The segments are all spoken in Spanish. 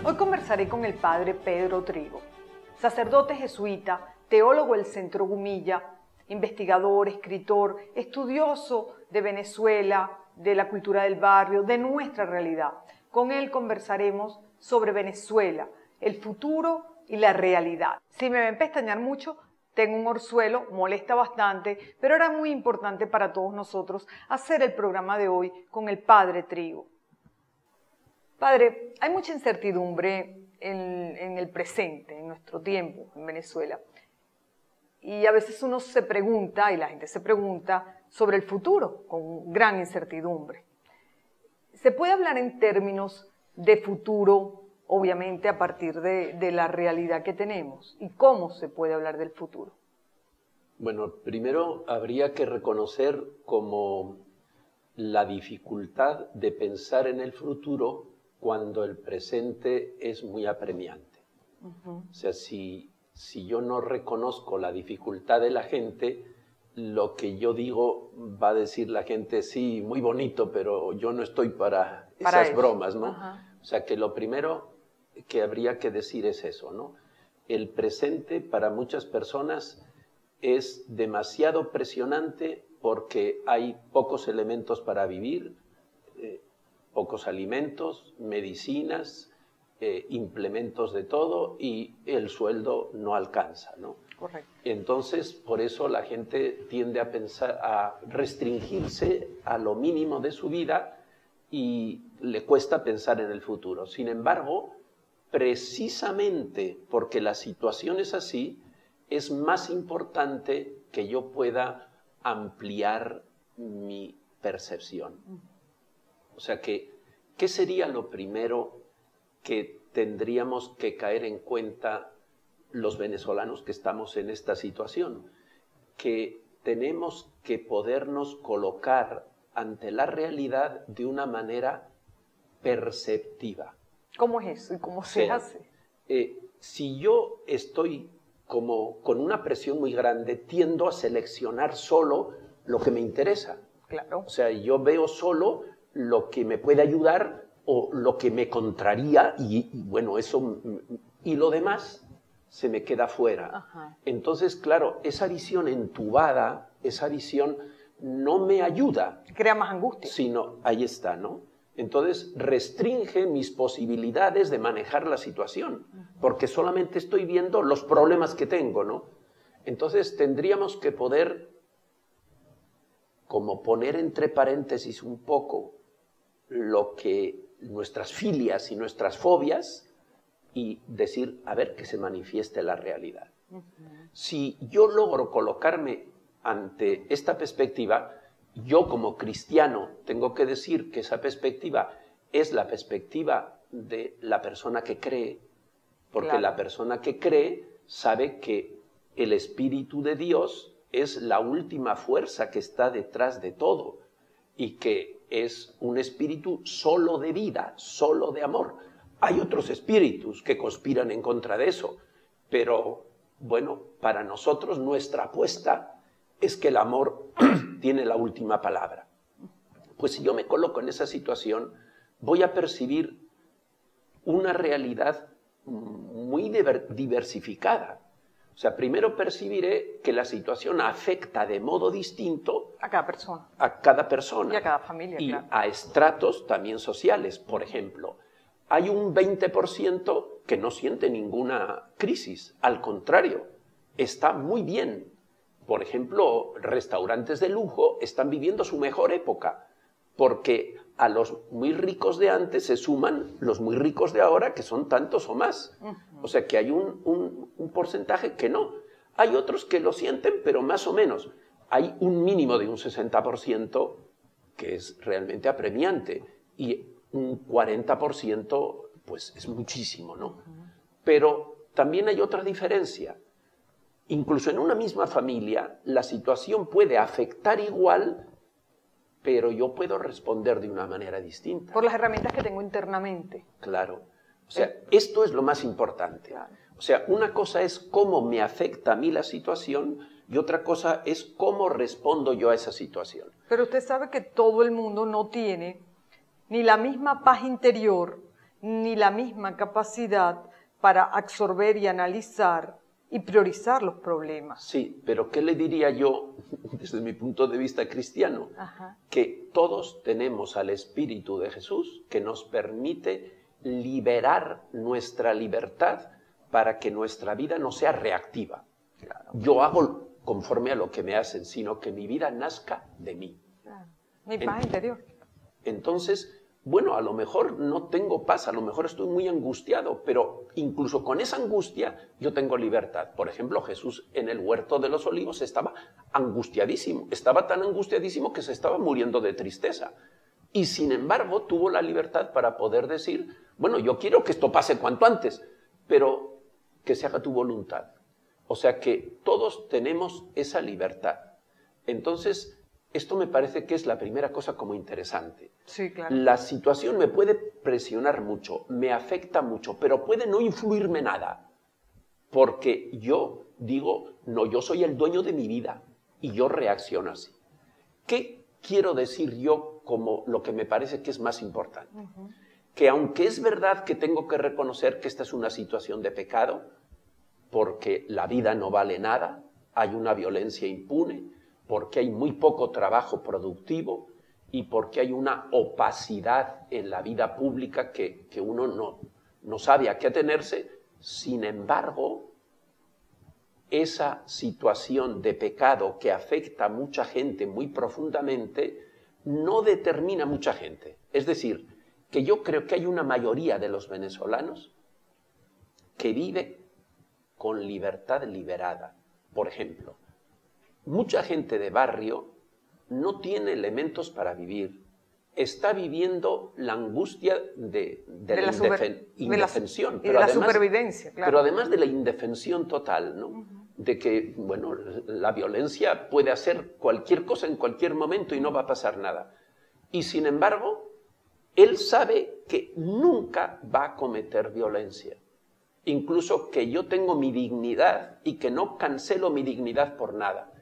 Hoy conversaré con el padre Pedro Trigo, sacerdote jesuita, teólogo del Centro Gumilla, investigador, escritor, estudioso de Venezuela, de la cultura del barrio, de nuestra realidad. Con él conversaremos sobre Venezuela, el futuro y la realidad. Si me ven pestañear mucho, tengo un orzuelo, molesta bastante, pero era muy importante para todos nosotros hacer el programa de hoy con el padre Trigo. Padre, hay mucha incertidumbre en el presente, en nuestro tiempo, en Venezuela. Y a veces uno se pregunta, y la gente se pregunta, sobre el futuro, con gran incertidumbre. ¿Se puede hablar en términos de futuro, obviamente a partir de la realidad que tenemos? ¿Y cómo se puede hablar del futuro? Bueno, primero habría que reconocer como la dificultad de pensar en el futuro cuando el presente es muy apremiante. O sea, si yo no reconozco la dificultad de la gente, lo que yo digo va a decir la gente, sí, muy bonito, pero yo no estoy para esas bromas, ¿no? O sea, que lo primero que habría que decir es eso, ¿no? El presente para muchas personas es demasiado presionante porque hay pocos elementos para vivir, pocos alimentos, medicinas, implementos de todo, y el sueldo no alcanza, ¿no? Correcto. Entonces, por eso la gente tiende a pensar, a restringirse a lo mínimo de su vida y le cuesta pensar en el futuro. Sin embargo, precisamente porque la situación es así, es más importante que yo pueda ampliar mi percepción. O sea que, ¿qué sería lo primero que tendríamos que caer en cuenta los venezolanos que estamos en esta situación? Que tenemos que podernos colocar ante la realidad de una manera perceptiva. ¿Cómo es eso y cómo se hace? Si yo estoy como con una presión muy grande, tiendo a seleccionar solo lo que me interesa. Claro. O sea, yo veo solo lo que me puede ayudar o lo que me contraría y bueno, eso, y lo demás se me queda fuera. Ajá. Entonces, claro, esa visión entubada, esa visión no me ayuda. Crea más angustia. Sino, ahí está, ¿no? Entonces, restringe mis posibilidades de manejar la situación, porque solamente estoy viendo los problemas que tengo, ¿no? Entonces, tendríamos que poder como poner entre paréntesis un poco lo que nuestras filias y nuestras fobias y decir, a ver, que se manifieste la realidad. Si yo logro colocarme ante esta perspectiva, yo como cristiano tengo que decir que esa perspectiva es la perspectiva de la persona que cree, porque claro, la persona que cree sabe que el Espíritu de Dios es la última fuerza que está detrás de todo y que es un espíritu solo de vida, solo de amor. Hay otros espíritus que conspiran en contra de eso, pero bueno, para nosotros nuestra apuesta es que el amor tiene la última palabra. Pues si yo me coloco en esa situación, voy a percibir una realidad muy diversificada. O sea, primero percibiré que la situación afecta de modo distinto a cada persona. A cada persona. Y a cada familia, y claro. a estratos también sociales. Por ejemplo, hay un 20% que no siente ninguna crisis. Al contrario, está muy bien. Por ejemplo, restaurantes de lujo están viviendo su mejor época, porque a los muy ricos de antes se suman los muy ricos de ahora, que son tantos o más. O sea que hay un porcentaje que no. Hay otros que lo sienten, pero más o menos. Hay un mínimo de un 60% que es realmente apremiante y un 40% pues es muchísimo, ¿no? Pero también hay otra diferencia. Incluso en una misma familia, la situación puede afectar igual, pero yo puedo responder de una manera distinta. Por las herramientas que tengo internamente. Claro. O sea, esto es lo más importante. O sea, una cosa es cómo me afecta a mí la situación y otra cosa es cómo respondo yo a esa situación. Pero usted sabe que todo el mundo no tiene ni la misma paz interior, ni la misma capacidad para absorber y analizar y priorizar los problemas. Sí, pero ¿qué le diría yo desde mi punto de vista cristiano? Ajá. Que todos tenemos al Espíritu de Jesús que nos permite liberar nuestra libertad para que nuestra vida no sea reactiva. Claro. Yo hago conforme a lo que me hacen, sino que mi vida nazca de mí. Claro. Mi paz interior. Entonces, bueno, a lo mejor no tengo paz, a lo mejor estoy muy angustiado, pero incluso con esa angustia yo tengo libertad. Por ejemplo, Jesús en el huerto de los olivos estaba angustiadísimo, estaba tan angustiadísimo que se estaba muriendo de tristeza. Y sin embargo tuvo la libertad para poder decir, bueno, yo quiero que esto pase cuanto antes, pero que se haga tu voluntad. O sea que todos tenemos esa libertad. Entonces, esto me parece que es la primera cosa como interesante. Sí, claro. La situación me puede presionar mucho, me afecta mucho, pero puede no influirme nada. Porque yo digo, no, yo soy el dueño de mi vida y yo reacciono así. ¿Qué quiero decir yo como lo que me parece que es más importante? Que aunque es verdad que tengo que reconocer que esta es una situación de pecado, porque la vida no vale nada, hay una violencia impune, porque hay muy poco trabajo productivo y porque hay una opacidad en la vida pública que uno no sabe a qué atenerse. Sin embargo, esa situación de pecado que afecta a mucha gente muy profundamente no determina a mucha gente. Es decir, que yo creo que hay una mayoría de los venezolanos que vive con libertad liberada. Por ejemplo, mucha gente de barrio no tiene elementos para vivir. Está viviendo la angustia de la indefensión. Y de la supervivencia, claro. Pero además de la indefensión total, ¿no? De que, bueno, la violencia puede hacer cualquier cosa en cualquier momento y no va a pasar nada. Y sin embargo, él sabe que nunca va a cometer violencia. Incluso que yo tengo mi dignidad y que no cancelo mi dignidad por nada.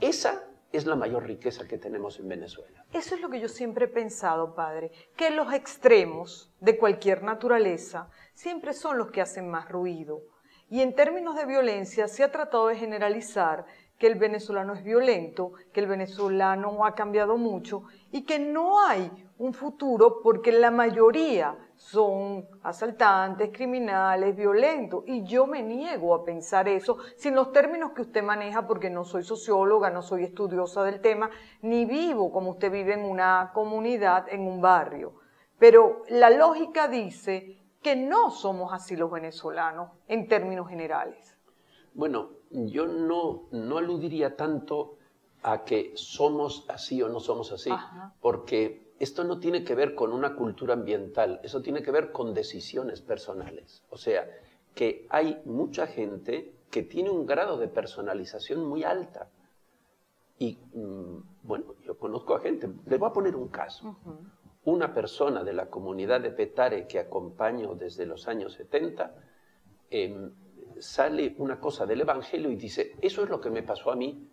Esa es la mayor riqueza que tenemos en Venezuela. Eso es lo que yo siempre he pensado, padre, que los extremos de cualquier naturaleza siempre son los que hacen más ruido. Y en términos de violencia se ha tratado de generalizar que el venezolano es violento, que el venezolano ha cambiado mucho y que no hay un futuro porque la mayoría son asaltantes, criminales, violentos. Y yo me niego a pensar eso sin los términos que usted maneja porque no soy socióloga, no soy estudiosa del tema, ni vivo como usted vive en una comunidad, en un barrio. Pero la lógica dice que no somos así los venezolanos en términos generales. Bueno, yo no aludiría tanto a que somos así o no somos así, porque esto no tiene que ver con una cultura ambiental, eso tiene que ver con decisiones personales. O sea, que hay mucha gente que tiene un grado de personalización muy alta. Y, bueno, yo conozco a gente, le voy a poner un caso. Una persona de la comunidad de Petare que acompaño desde los años 70, sale una cosa del Evangelio y dice, eso es lo que me pasó a mí.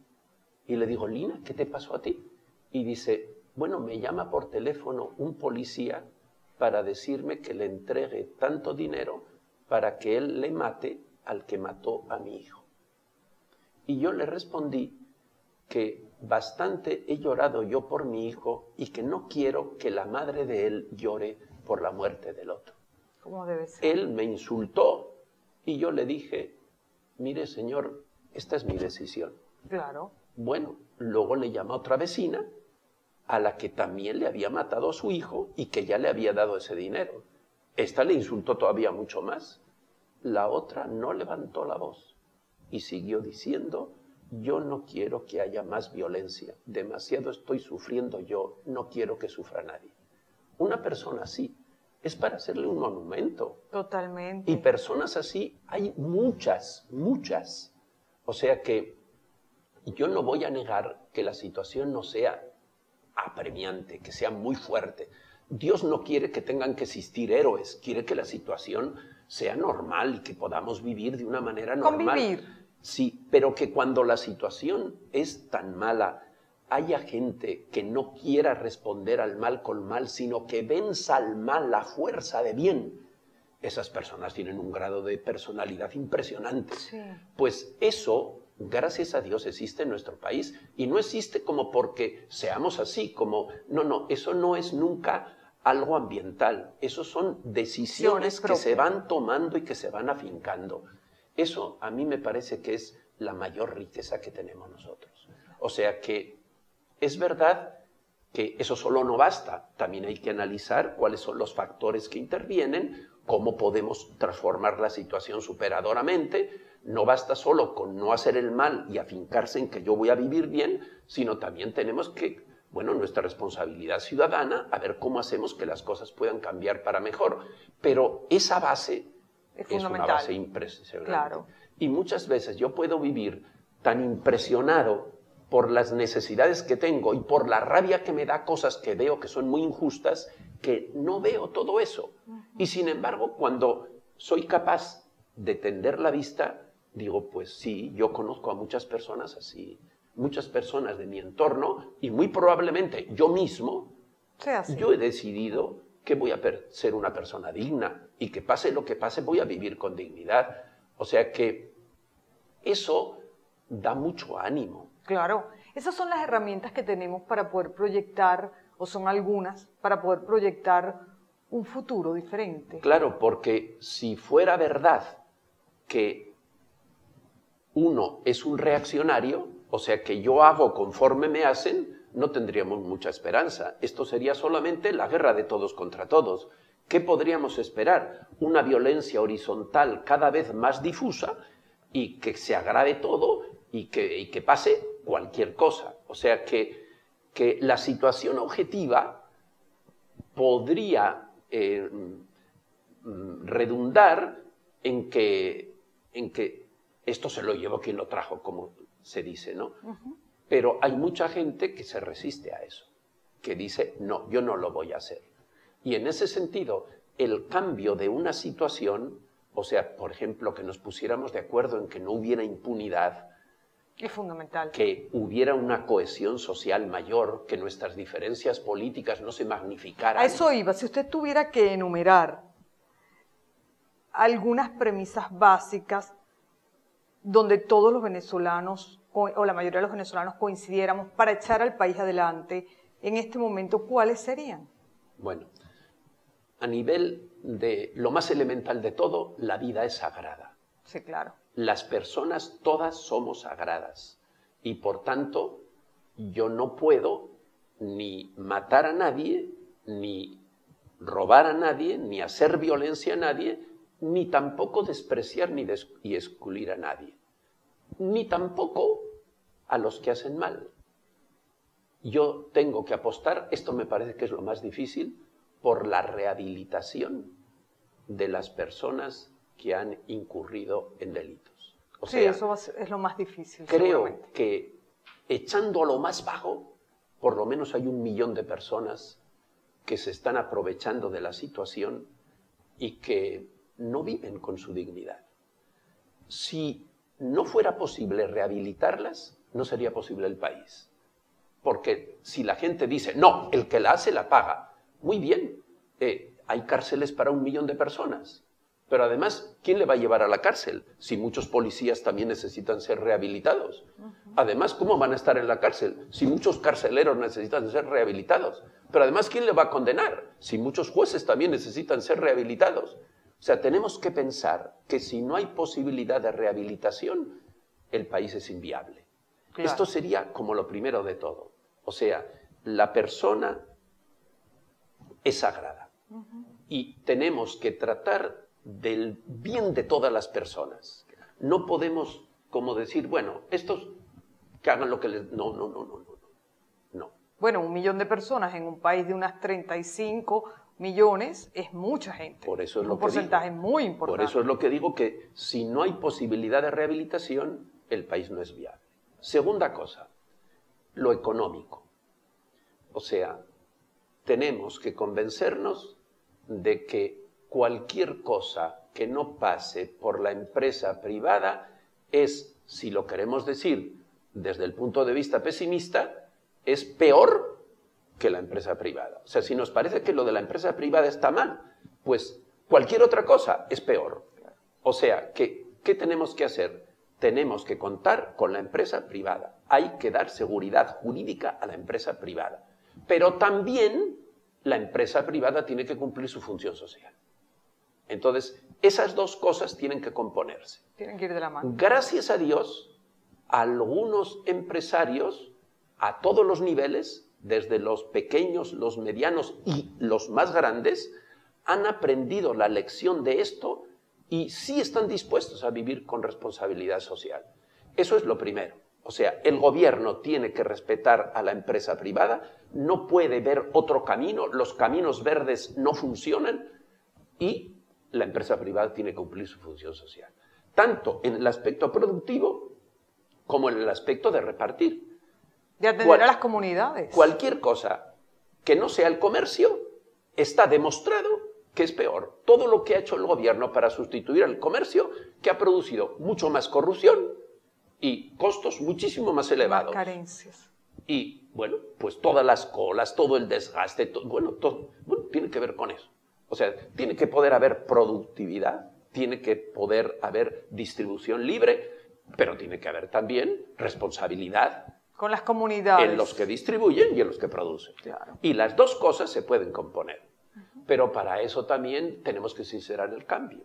Y le digo, Lina, ¿qué te pasó a ti? Y dice, bueno, me llama por teléfono un policía para decirme que le entregue tanto dinero para que él le mate al que mató a mi hijo. Y yo le respondí que bastante he llorado yo por mi hijo y que no quiero que la madre de él llore por la muerte del otro. ¿Cómo debe ser? Él me insultó y yo le dije, mire señor, esta es mi decisión. Claro. Bueno, luego le llama a otra vecina a la que también le había matado a su hijo y que ya le había dado ese dinero. Esta le insultó todavía mucho más. La otra no levantó la voz y siguió diciendo, yo no quiero que haya más violencia, demasiado estoy sufriendo yo, no quiero que sufra nadie. Una persona así es para hacerle un monumento. Totalmente. Y personas así hay muchas, muchas. O sea que yo no voy a negar que la situación no sea apremiante, que sea muy fuerte. Dios no quiere que tengan que existir héroes, quiere que la situación sea normal y que podamos vivir de una manera normal. Convivir. Sí, pero que cuando la situación es tan mala, haya gente que no quiera responder al mal con mal, sino que venza al mal la fuerza de bien. esas personas tienen un grado de personalidad impresionante. Sí. Pues eso, gracias a Dios, existe en nuestro país y no existe como porque seamos así, como, no, eso no es nunca algo ambiental, eso son decisiones que se van tomando y que se van afincando. Eso a mí me parece que es la mayor riqueza que tenemos nosotros. O sea que es verdad que eso solo no basta, también hay que analizar cuáles son los factores que intervienen, cómo podemos transformar la situación superadoramente. No basta solo con no hacer el mal y afincarse en que yo voy a vivir bien, sino también tenemos que, nuestra responsabilidad ciudadana, a ver cómo hacemos que las cosas puedan cambiar para mejor. Pero esa base es una base impresionante. Claro. Y muchas veces yo puedo vivir tan impresionado por las necesidades que tengo y por la rabia que me da cosas que veo que son muy injustas, que no veo todo eso. Y sin embargo, cuando soy capaz de tender la vista, digo, pues sí, yo conozco a muchas personas así, muchas personas de mi entorno, y muy probablemente yo mismo, yo he decidido que voy a ser una persona digna, y que pase lo que pase, voy a vivir con dignidad. O sea que eso da mucho ánimo. Claro, esas son las herramientas que tenemos para poder proyectar, o son algunas, para poder proyectar un futuro diferente. Claro, porque si fuera verdad que uno es un reaccionario, o sea que yo hago conforme me hacen, no tendríamos mucha esperanza. Esto sería solamente la guerra de todos contra todos. ¿Qué podríamos esperar? Una violencia horizontal cada vez más difusa y que se agrave todo y que pase cualquier cosa. O sea que la situación objetiva podría redundar en que esto se lo llevó quien lo trajo, como se dice, ¿no? Pero hay mucha gente que se resiste a eso, que dice, no, yo no lo voy a hacer. Y en ese sentido, el cambio de una situación, o sea, por ejemplo, que nos pusiéramos de acuerdo en que no hubiera impunidad, es fundamental. Que hubiera una cohesión social mayor, que nuestras diferencias políticas no se magnificaran. A eso iba. Si usted tuviera que enumerar algunas premisas básicas donde todos los venezolanos, o la mayoría de los venezolanos, coincidiéramos para echar al país adelante, en este momento, ¿cuáles serían? Bueno, a nivel de lo más elemental de todo, la vida es sagrada. Sí, claro. Las personas todas somos sagradas y por tanto yo no puedo ni matar a nadie, ni robar a nadie, ni hacer violencia a nadie, ni tampoco despreciar y excluir a nadie, ni tampoco a los que hacen mal. Yo tengo que apostar, esto me parece que es lo más difícil, por la rehabilitación de las personas que han incurrido en delitos. O sea, eso es lo más difícil. Creo que echando a lo más bajo, por lo menos hay 1 millón de personas que se están aprovechando de la situación y que no viven con su dignidad. Si no fuera posible rehabilitarlas, no sería posible el país. Porque si la gente dice, no, el que la hace la paga, muy bien, hay cárceles para 1 millón de personas. Pero además, ¿quién le va a llevar a la cárcel? Si muchos policías también necesitan ser rehabilitados. Además, ¿cómo van a estar en la cárcel? Si muchos carceleros necesitan ser rehabilitados. Pero además, ¿quién le va a condenar? Si muchos jueces también necesitan ser rehabilitados. O sea, tenemos que pensar que si no hay posibilidad de rehabilitación, el país es inviable. Claro. Esto sería como lo primero de todo. O sea, la persona es sagrada. Y tenemos que tratar del bien de todas las personas. No podemos, como decir, bueno, estos que hagan lo que les... No. Bueno, 1 millón de personas en un país de unas 35 millones es mucha gente. Por eso es un porcentaje muy importante. Por eso es lo que digo, que si no hay posibilidad de rehabilitación, el país no es viable. Segunda cosa, lo económico. O sea, tenemos que convencernos de que cualquier cosa que no pase por la empresa privada es, si lo queremos decir desde el punto de vista pesimista, es peor que la empresa privada. O sea, si nos parece que lo de la empresa privada está mal, pues Cualquier otra cosa es peor. O sea, ¿qué tenemos que hacer? Tenemos que contar con la empresa privada. Hay que dar seguridad jurídica a la empresa privada. Pero también la empresa privada tiene que cumplir su función social. Entonces, esas dos cosas tienen que componerse. Tienen que ir de la mano. Gracias a Dios, algunos empresarios, a todos los niveles, desde los pequeños, los medianos y los más grandes, han aprendido la lección de esto y sí están dispuestos a vivir con responsabilidad social. Eso es lo primero. O sea, el gobierno tiene que respetar a la empresa privada, no puede ver otro camino, los caminos verdes no funcionan y la empresa privada tiene que cumplir su función social. Tanto en el aspecto productivo como en el aspecto de repartir. De atender a las comunidades. Cualquier cosa que no sea el comercio está demostrado que es peor. Todo lo que ha hecho el gobierno para sustituir al comercio, que ha producido mucho más corrupción y costos muchísimo más elevados. Más carencias. Y, bueno, pues todas las colas, todo el desgaste, todo tiene que ver con eso. O sea, tiene que poder haber productividad, tiene que poder haber distribución libre, pero tiene que haber también responsabilidad con las comunidades. En los que distribuyen y en los que producen. Claro. Y las dos cosas se pueden componer. Pero para eso también tenemos que sincerar el cambio.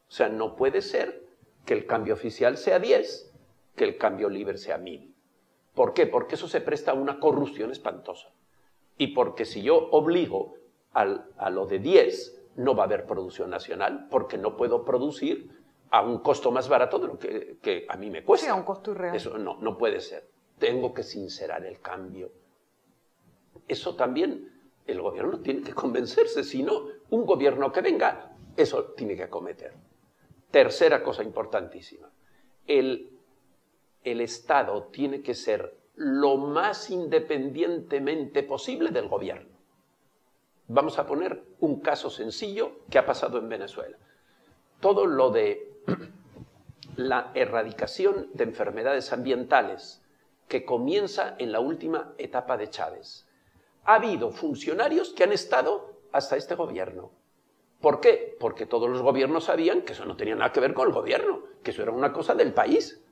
O sea, no puede ser que el cambio oficial sea 10, que el cambio libre sea 1000. ¿Por qué? Porque eso se presta a una corrupción espantosa. Y porque si yo obligo a lo de 10, no va a haber producción nacional, porque no puedo producir a un costo más barato de lo que a mí me cuesta. Sí, a un costo irreal. Eso no puede ser. Tengo que sincerar el cambio. Eso también el gobierno tiene que convencerse, si no, un gobierno que venga, eso tiene que acometer. Tercera cosa importantísima, el Estado tiene que ser lo más independientemente posible del gobierno. Vamos a poner un caso sencillo que ha pasado en Venezuela. Todo lo de la erradicación de enfermedades ambientales que comienza en la última etapa de Chávez. Ha habido funcionarios que han estado hasta este gobierno. ¿Por qué? Porque todos los gobiernos sabían que eso no tenía nada que ver con el gobierno, que eso era una cosa del país.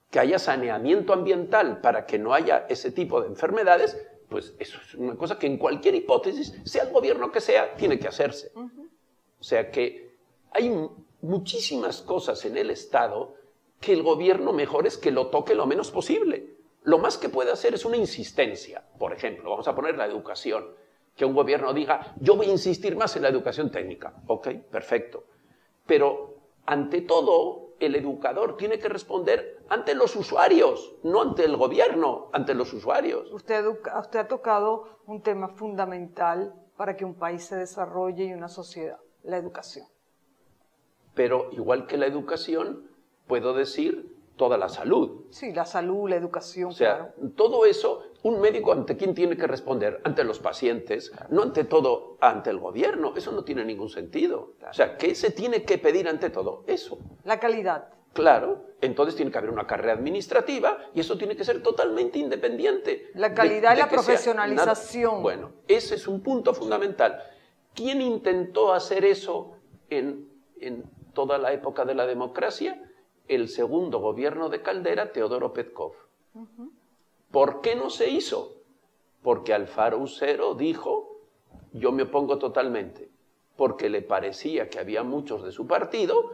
Que haya saneamiento ambiental para que no haya ese tipo de enfermedades, pues eso es una cosa que en cualquier hipótesis, sea el gobierno que sea, tiene que hacerse. O sea que hay muchísimas cosas en el Estado que el gobierno mejor es que lo toque lo menos posible. Lo más que puede hacer es una insistencia. Por ejemplo, vamos a poner la educación. Que un gobierno diga, yo voy a insistir más en la educación técnica. Ok, perfecto. Pero, ante todo, el educador tiene que responder ante los usuarios, no ante el gobierno, ante los usuarios. Usted ha tocado un tema fundamental para que un país se desarrolle y una sociedad, la educación. Pero, igual que la educación, puedo decir toda la salud. Sí, la salud, la educación, o sea, claro. Todo eso, un médico ante quién tiene que responder, ante los pacientes, no ante todo ante el gobierno. Eso no tiene ningún sentido. Claro. O sea, ¿qué se tiene que pedir ante todo? Eso. La calidad. Claro, entonces tiene que haber una carrera administrativa y eso tiene que ser totalmente independiente. La calidad y la profesionalización. Bueno, ese es un punto fundamental. ¿Quién intentó hacer eso en toda la época de la democracia? El segundo gobierno de Caldera, Teodoro Petkov. ¿Por qué no se hizo? Porque Alfaro Usero dijo, yo me opongo totalmente, porque le parecía que había muchos de su partido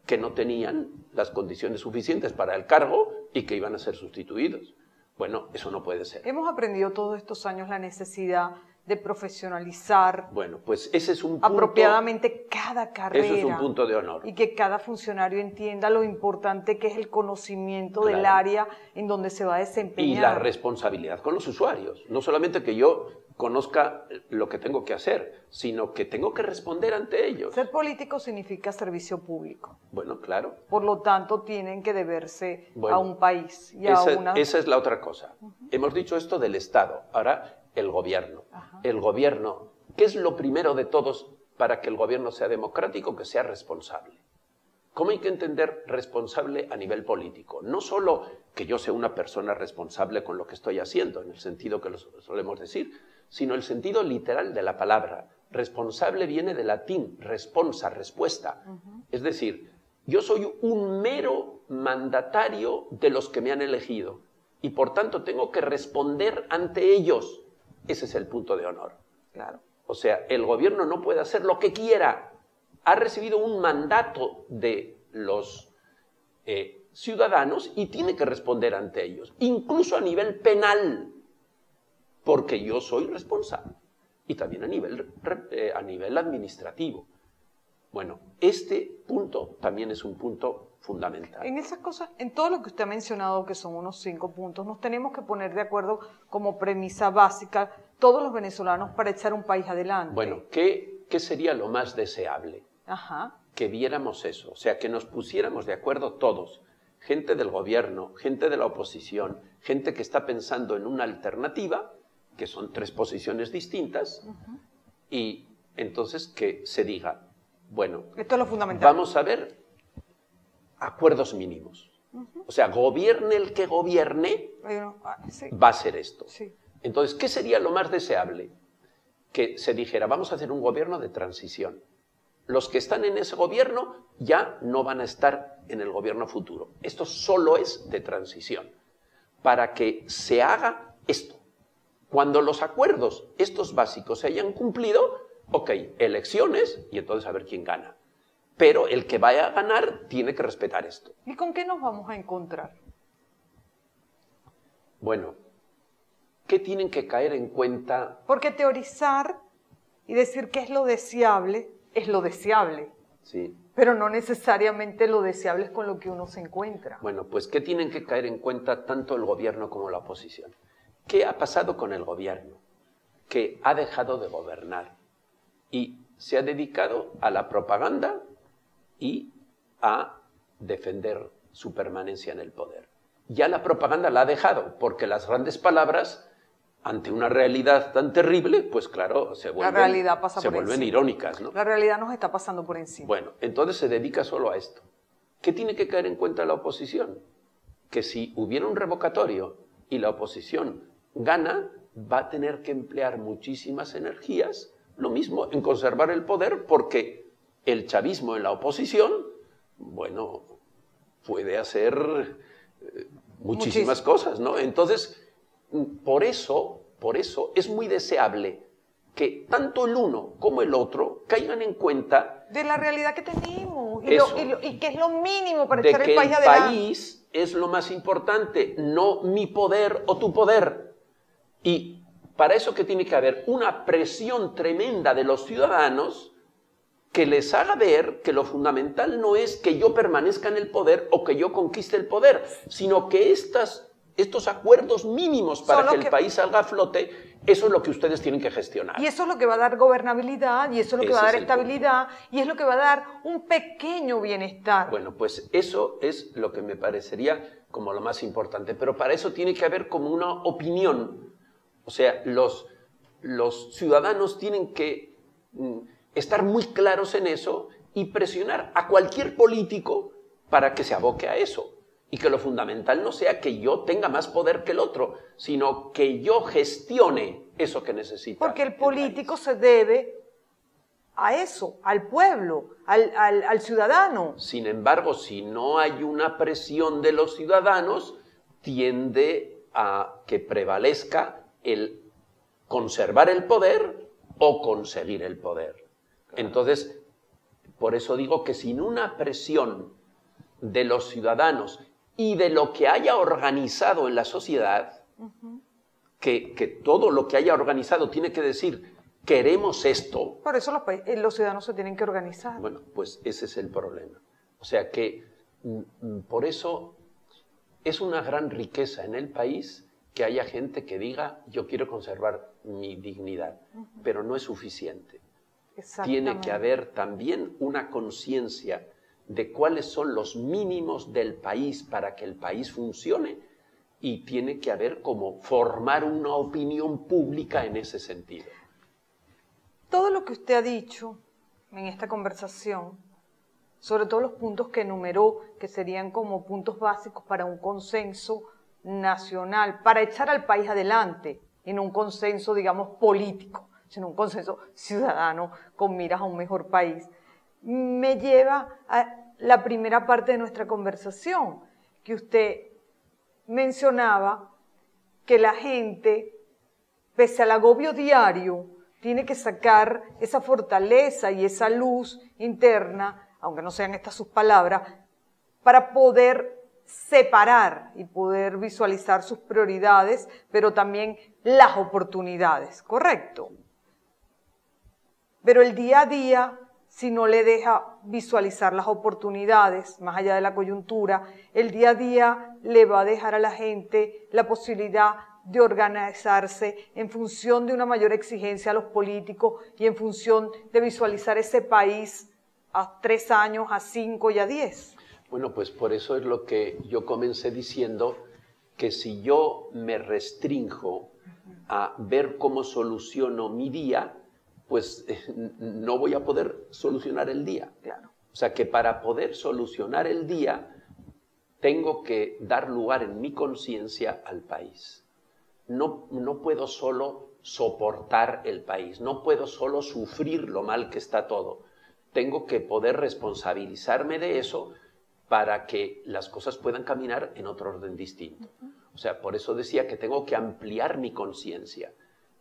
que no tenían las condiciones suficientes para el cargo y que iban a ser sustituidos. Bueno, eso no puede ser. Hemos aprendido todos estos años la necesidad de profesionalizar bueno, pues ese es un punto, apropiadamente cada carrera. Eso es un punto de honor. Y que cada funcionario entienda lo importante que es el conocimiento Claro. del área en donde se va a desempeñar. Y la responsabilidad con los usuarios. No solamente que yo conozca lo que tengo que hacer, sino que tengo que responder ante ellos. Ser político significa servicio público. Bueno, claro. Por lo tanto, tienen que deberse a un país y a una... Esa es la otra cosa. Hemos dicho esto del Estado. Ahora, el gobierno. El gobierno, ¿qué es lo primero de todos para que el gobierno sea democrático? Que sea responsable. ¿Cómo hay que entender responsable a nivel político? No solo que yo sea una persona responsable con lo que estoy haciendo, en el sentido que lo solemos decir, sino el sentido literal de la palabra. Responsable viene del latín, responsa, respuesta. Es decir, yo soy un mero mandatario de los que me han elegido y por tanto tengo que responder ante ellos. Ese es el punto de honor. Claro. O sea, el gobierno no puede hacer lo que quiera. Ha recibido un mandato de los ciudadanos y tiene que responder ante ellos, incluso a nivel penal, porque yo soy responsable, y también a nivel administrativo. Bueno, este punto también es un punto fundamental. En esas cosas, en todo lo que usted ha mencionado, que son unos 5 puntos, nos tenemos que poner de acuerdo como premisa básica todos los venezolanos para echar un país adelante. Bueno, ¿qué sería lo más deseable? Ajá. Que viéramos eso, o sea, que nos pusiéramos de acuerdo todos, gente del gobierno, gente de la oposición, gente que está pensando en una alternativa, que son 3 posiciones distintas, y entonces que se diga, bueno, esto es lo fundamental. Vamos a ver acuerdos mínimos. O sea, gobierne el que gobierne, sí, va a ser esto. Sí. Entonces, ¿qué sería lo más deseable? Que se dijera, vamos a hacer un gobierno de transición. Los que están en ese gobierno ya no van a estar en el gobierno futuro. Esto solo es de transición. Para que se haga esto. Cuando los acuerdos, estos básicos, se hayan cumplido, ok, elecciones y entonces a ver quién gana. Pero el que vaya a ganar tiene que respetar esto. ¿Y con qué nos vamos a encontrar? Bueno, ¿qué tienen que caer en cuenta? Porque teorizar y decir qué es lo deseable, Sí. pero no necesariamente lo deseable es con lo que uno se encuentra. Bueno, pues ¿qué tienen que caer en cuenta tanto el gobierno como la oposición? ¿Qué ha pasado con el gobierno? Que ha dejado de gobernar y se ha dedicado a la propaganda y a defender su permanencia en el poder. Ya la propaganda la ha dejado, porque las grandes palabras, ante una realidad tan terrible, pues claro, se vuelven irónicas, ¿no? La realidad nos está pasando por encima. Bueno, entonces se dedica solo a esto. ¿Qué tiene que caer en cuenta la oposición? Que si hubiera un revocatorio y la oposición gana, va a tener que emplear muchísimas energías, lo mismo en conservar el poder, porque el chavismo en la oposición, bueno, puede hacer muchísimas cosas, ¿no? Entonces, por eso es muy deseable que tanto el uno como el otro caigan en cuenta de la realidad que tenemos y que es lo mínimo para de echar que el país adelante. El país es lo más importante, no mi poder o tu poder. Y para eso que tiene que haber una presión tremenda de los ciudadanos que les haga ver que lo fundamental no es que yo permanezca en el poder o que yo conquiste el poder, sino que estos acuerdos mínimos para que el país salga a flote, eso es lo que ustedes tienen que gestionar. Y eso es lo que va a dar gobernabilidad, y eso es lo que va a dar estabilidad, y es lo que va a dar un pequeño bienestar. Bueno, pues eso es lo que me parecería como lo más importante, pero para eso tiene que haber como una opinión. O sea, los ciudadanos tienen que estar muy claros en eso y presionar a cualquier político para que se aboque a eso. Y que lo fundamental no sea que yo tenga más poder que el otro, sino que yo gestione eso que necesita. Porque el político se debe a eso, al pueblo, al ciudadano. Sin embargo, si no hay una presión de los ciudadanos, tiende a que prevalezca el conservar el poder o conseguir el poder. Claro. Entonces, por eso digo que sin una presión de los ciudadanos y de lo que haya organizado en la sociedad, que todo lo que haya organizado tiene que decir, queremos esto. Por eso los ciudadanos se tienen que organizar. Bueno, pues ese es el problema. O sea que por eso es una gran riqueza en el país que haya gente que diga, yo quiero conservar mi dignidad, pero no es suficiente. Tiene que haber también una conciencia de cuáles son los mínimos del país para que el país funcione y tiene que haber como formar una opinión pública en ese sentido. Todo lo que usted ha dicho en esta conversación, sobre todo los puntos que enumeró, que serían como puntos básicos para un consenso nacional, para echar al país adelante en un consenso, digamos, político, sino un consenso ciudadano con miras a un mejor país, me lleva a la primera parte de nuestra conversación, que usted mencionaba que la gente, pese al agobio diario, tiene que sacar esa fortaleza y esa luz interna, aunque no sean estas sus palabras, para poder separar y poder visualizar sus prioridades, pero también las oportunidades, ¿correcto? Pero el día a día, si no le deja visualizar las oportunidades, más allá de la coyuntura, el día a día le va a dejar a la gente la posibilidad de organizarse en función de una mayor exigencia a los políticos y en función de visualizar ese país a 3 años, a 5 y a 10. Bueno, pues por eso es lo que yo comencé diciendo, que si yo me restrinjo a ver cómo soluciono mi día, pues no voy a poder solucionar el día. Claro. O sea que para poder solucionar el día, tengo que dar lugar en mi conciencia al país. No puedo solo soportar el país, no puedo solo sufrir lo mal que está todo. Tengo que poder responsabilizarme de eso para que las cosas puedan caminar en otro orden distinto. O sea, por eso decía que tengo que ampliar mi conciencia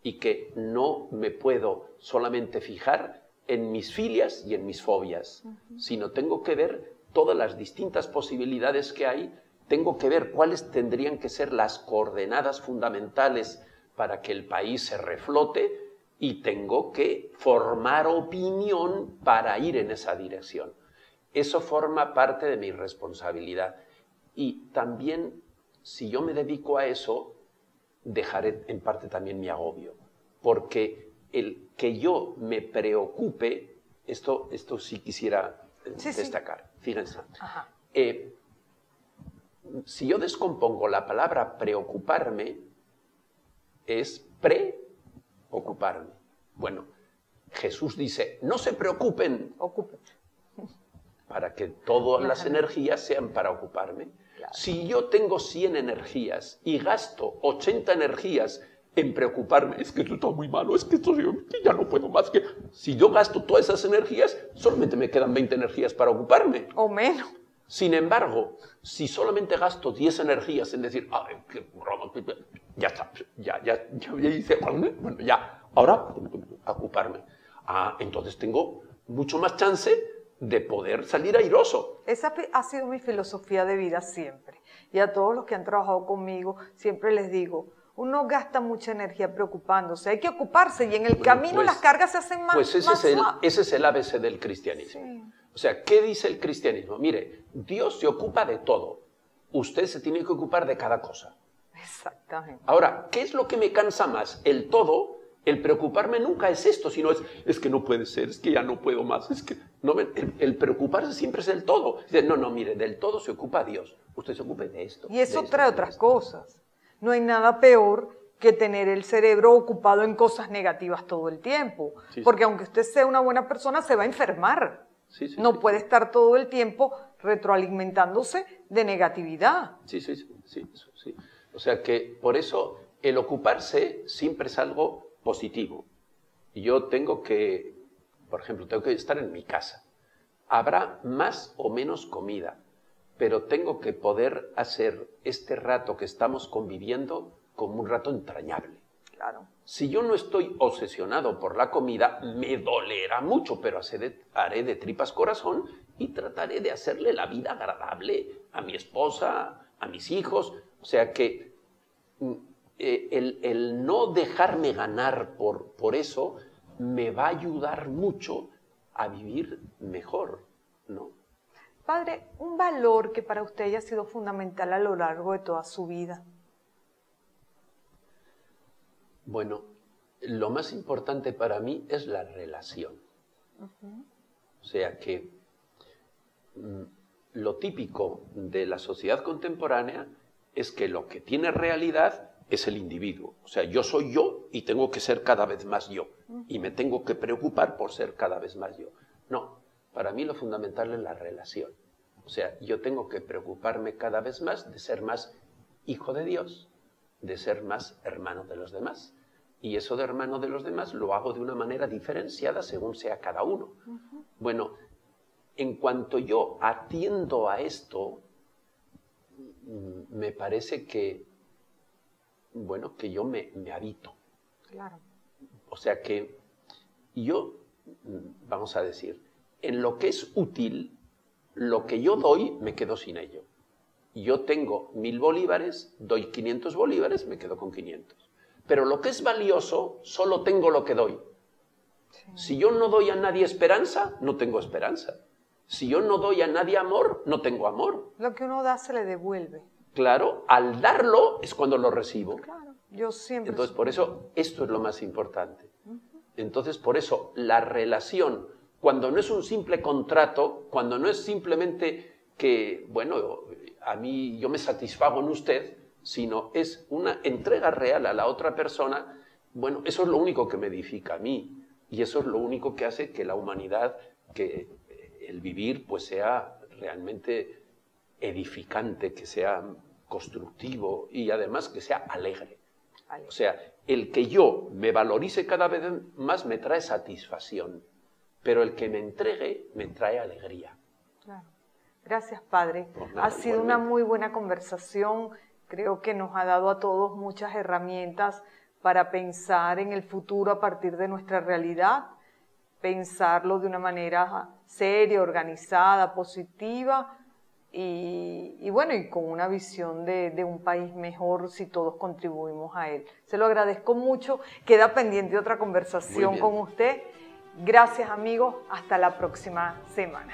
y que no me puedo solamente fijar en mis filias y en mis fobias, sino tengo que ver todas las distintas posibilidades que hay, tengo que ver cuáles tendrían que ser las coordenadas fundamentales para que el país se reflote y tengo que formar opinión para ir en esa dirección. Eso forma parte de mi responsabilidad. Y también, si yo me dedico a eso, dejaré en parte también mi agobio. Porque el que yo me preocupe, esto sí quisiera destacar. Fíjense. Si yo descompongo la palabra preocuparme, es preocuparme. Bueno, Jesús dice, no se preocupen. Ocúpense. Para que todas las energías sean para ocuparme. Claro. Si yo tengo 100 energías y gasto 80 energías en preocuparme, es que esto está muy malo, es que esto que ya no puedo más. Que si yo gasto todas esas energías, solamente me quedan 20 energías para ocuparme. O menos. Sin embargo, si solamente gasto 10 energías en decir, ya está, ya hice, bueno, ya, ahora a ocuparme. Entonces tengo mucho más chance de poder salir airoso. Esa ha sido mi filosofía de vida siempre. Y a todos los que han trabajado conmigo, siempre les digo, uno gasta mucha energía preocupándose, hay que ocuparse y en el camino pues, las cargas se hacen más Pues ese es el ABC del cristianismo. Sí. O sea, ¿qué dice el cristianismo? Mire, Dios se ocupa de todo. Usted se tiene que ocupar de cada cosa. Exactamente. Ahora, ¿qué es lo que me cansa más? El todo. El preocuparme nunca es esto, sino es que no puede ser, es que ya no puedo más, es que no, el preocuparse siempre es el todo. No, mire, del todo se ocupa Dios, usted se ocupe de esto. Y eso trae otras cosas. No hay nada peor que tener el cerebro ocupado en cosas negativas todo el tiempo, porque aunque usted sea una buena persona, se va a enfermar. No puede estar todo el tiempo retroalimentándose de negatividad. Sí. O sea que por eso el ocuparse siempre es algo positivo. Y yo tengo que, por ejemplo, tengo que estar en mi casa. Habrá más o menos comida, pero tengo que poder hacer este rato que estamos conviviendo como un rato entrañable. Claro. Si yo no estoy obsesionado por la comida, me dolerá mucho, pero haré de tripas corazón y trataré de hacerle la vida agradable a mi esposa, a mis hijos. O sea que el no dejarme ganar por eso me va a ayudar mucho a vivir mejor, ¿no? Padre, un valor que para usted haya sido fundamental a lo largo de toda su vida. Bueno, lo más importante para mí es la relación. O sea que lo típico de la sociedad contemporánea es que lo que tiene realidad es el individuo. O sea, yo soy yo y tengo que ser cada vez más yo. Y me tengo que preocupar por ser cada vez más yo. No, para mí lo fundamental es la relación. O sea, yo tengo que preocuparme cada vez más de ser más hijo de Dios, de ser más hermano de los demás, Y eso de hermano de los demás lo hago de una manera diferenciada según sea cada uno. Bueno, en cuanto yo atiendo a esto, me parece que, bueno, que yo me habito. Claro. O sea que yo, vamos a decir, en lo que es útil, lo que yo doy, me quedo sin ello. Yo tengo 1000 bolívares, doy 500 bolívares, me quedo con 500. Pero lo que es valioso, solo tengo lo que doy. Sí. Si yo no doy a nadie esperanza, no tengo esperanza. Si yo no doy a nadie amor, no tengo amor. Lo que uno da se le devuelve. Claro, al darlo es cuando lo recibo. Claro, yo siempre... Entonces, por eso, esto es lo más importante. Entonces, por eso, la relación, cuando no es un simple contrato, cuando no es simplemente que, bueno, a mí yo me satisfago en usted, sino es una entrega real a la otra persona, bueno, eso es lo único que me edifica a mí. Y eso es lo único que hace que la humanidad, que el vivir, pues sea realmente edificante, que sea constructivo y además que sea alegre. O sea, el que yo me valorice cada vez más me trae satisfacción, pero el que me entregue me trae alegría. Claro. Gracias, Padre. Ha sido una muy buena conversación. Creo que nos ha dado a todos muchas herramientas para pensar en el futuro a partir de nuestra realidad, pensarlo de una manera seria, organizada, positiva y bueno, y con una visión de un país mejor si todos contribuimos a él. Se lo agradezco mucho. Queda pendiente otra conversación con usted. Gracias, amigos. Hasta la próxima semana.